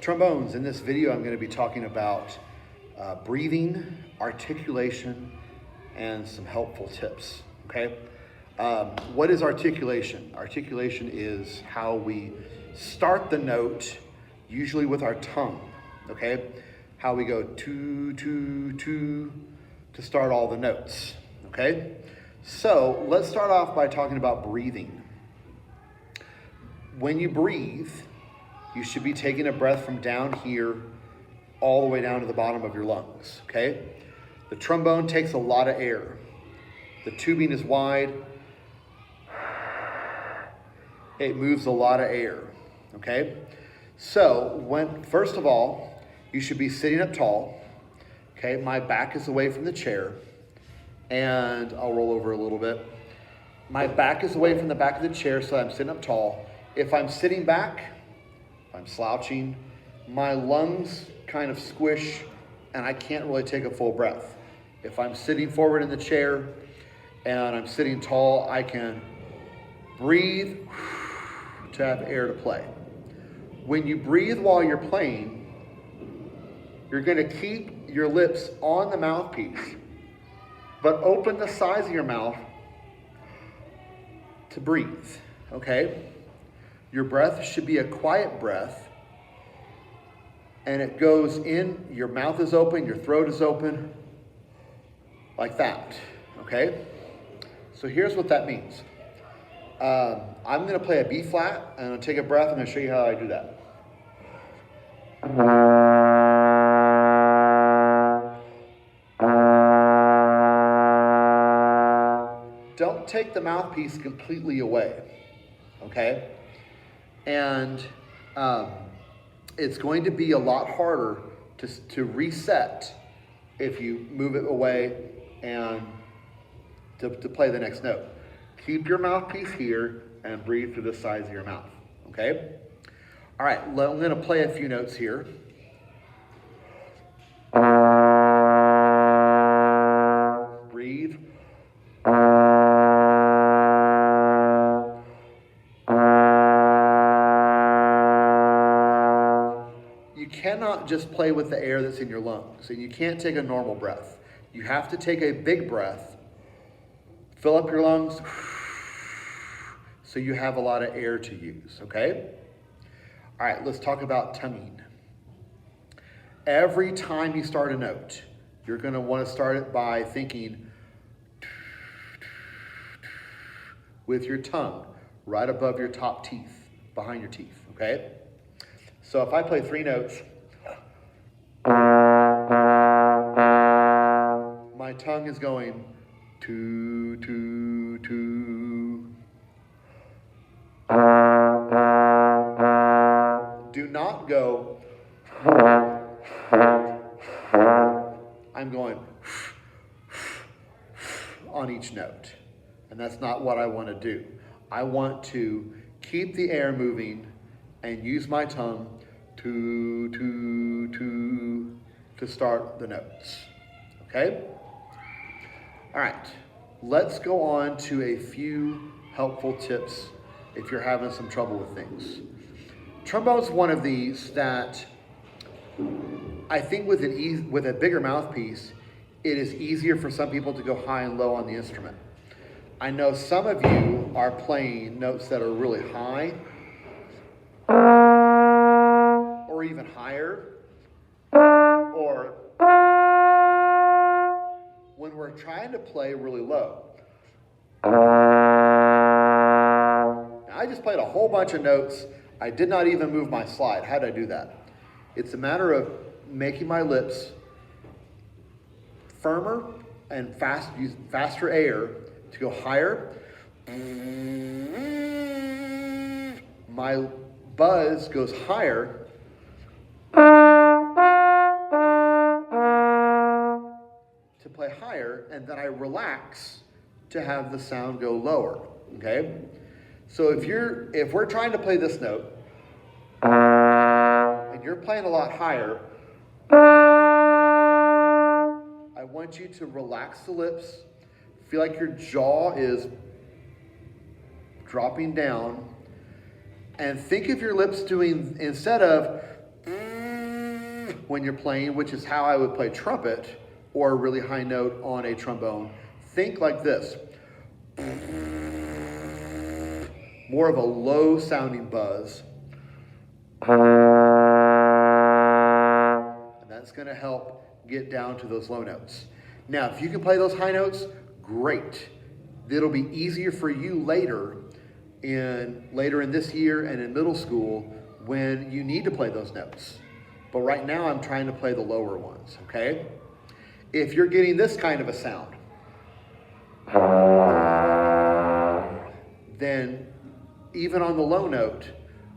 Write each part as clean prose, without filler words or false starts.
Trombones. In this video, I'm going to be talking about breathing, articulation, and some helpful tips, okay? What is articulation? Articulation is how we start the note, usually with our tongue, okay? How we go to start all the notes, okay? So let's start off by talking about breathing. When you breathe, you should be taking a breath from down here all the way down to the bottom of your lungs, okay? The trombone takes a lot of air. The tubing is wide. It moves a lot of air, okay? So first of all, you should be sitting up tall, okay? My back is away from the chair, and I'll roll over a little bit. My back is away from the back of the chair, so I'm sitting up tall. If I'm sitting back, if I'm slouching, my lungs kind of squish and I can't really take a full breath. If I'm sitting forward in the chair and I'm sitting tall, I can breathe to have air to play. When you breathe while you're playing, you're going to keep your lips on the mouthpiece, but open the size of your mouth to breathe, okay? Your breath should be a quiet breath, and it goes in, your mouth is open, your throat is open, like that, okay? So here's what that means. I'm gonna play a B flat, and I'm gonna take a breath, I'm gonna show you how I do that. Don't take the mouthpiece completely away, okay? And it's going to be a lot harder to reset if you move it away and to play the next note. Keep your mouthpiece here and breathe through the sides of your mouth, okay? All right, I'm gonna play a few notes here. Breathe. You cannot just play with the air that's in your lungs, and you can't take a normal breath. You have to take a big breath, fill up your lungs, so you have a lot of air to use, okay? All right, let's talk about tonguing. Every time you start a note, you're gonna wanna start it by thinking with your tongue right above your top teeth, behind your teeth, okay? So if I play 3 notes, my tongue is going to. Do not go. I'm going on each note, and that's not what I want to do. I want to keep the air moving and use my tongue to start the notes, okay? All right, let's go on to a few helpful tips if you're having some trouble with things. Trombone's one of these that I think with a bigger mouthpiece, it is easier for some people to go high and low on the instrument. I know some of you are playing notes that are really high, or even higher, or when we're trying to play really low. Now, I just played a whole bunch of notes. I did not even move my slide. How did I do that? It's a matter of making my lips firmer and use faster air to go higher. My buzz goes higher. To play higher, and then I relax to have the sound go lower, okay? So if we're trying to play this note, and you're playing a lot higher, I want you to relax the lips, feel like your jaw is dropping down, and think of your lips doing, instead of when you're playing, which is how I would play trumpet or a really high note on a trombone. Think like this. More of a low sounding buzz. And that's going to help get down to those low notes. Now, if you can play those high notes, great. It'll be easier for you later in this year and in middle school when you need to play those notes. But right now I'm trying to play the lower ones, okay? If you're getting this kind of a sound, then even on the low note,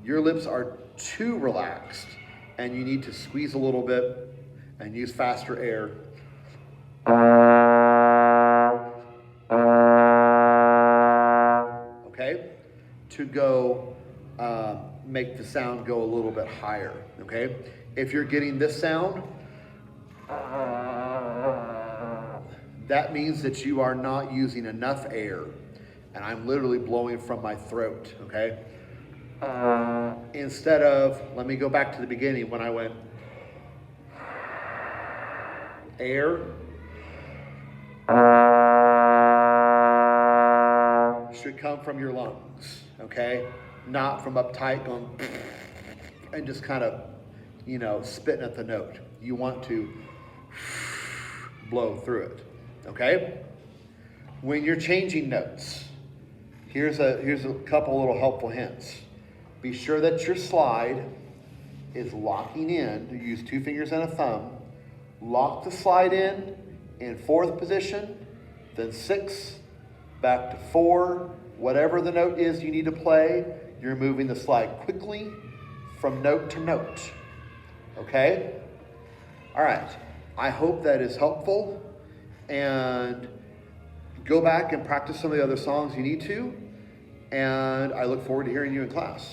your lips are too relaxed and you need to squeeze a little bit and use faster air. Okay? To go make the sound go a little bit higher, okay? If you're getting this sound, that means that you are not using enough air, and I'm literally blowing from my throat, okay? Instead of, let me go back to the beginning when I went air, should come from your lungs, okay? Not from uptight going and just kind of, spitting at the note. You want to blow through it, okay? When you're changing notes, here's a couple little helpful hints. Be sure that your slide is locking in. You use 2 fingers and a thumb. Lock the slide in 4th position, then 6, back to 4. Whatever the note is you need to play, you're moving the slide quickly from note to note. Okay? All right. I hope that is helpful. And go back and practice some of the other songs you need to. And I look forward to hearing you in class.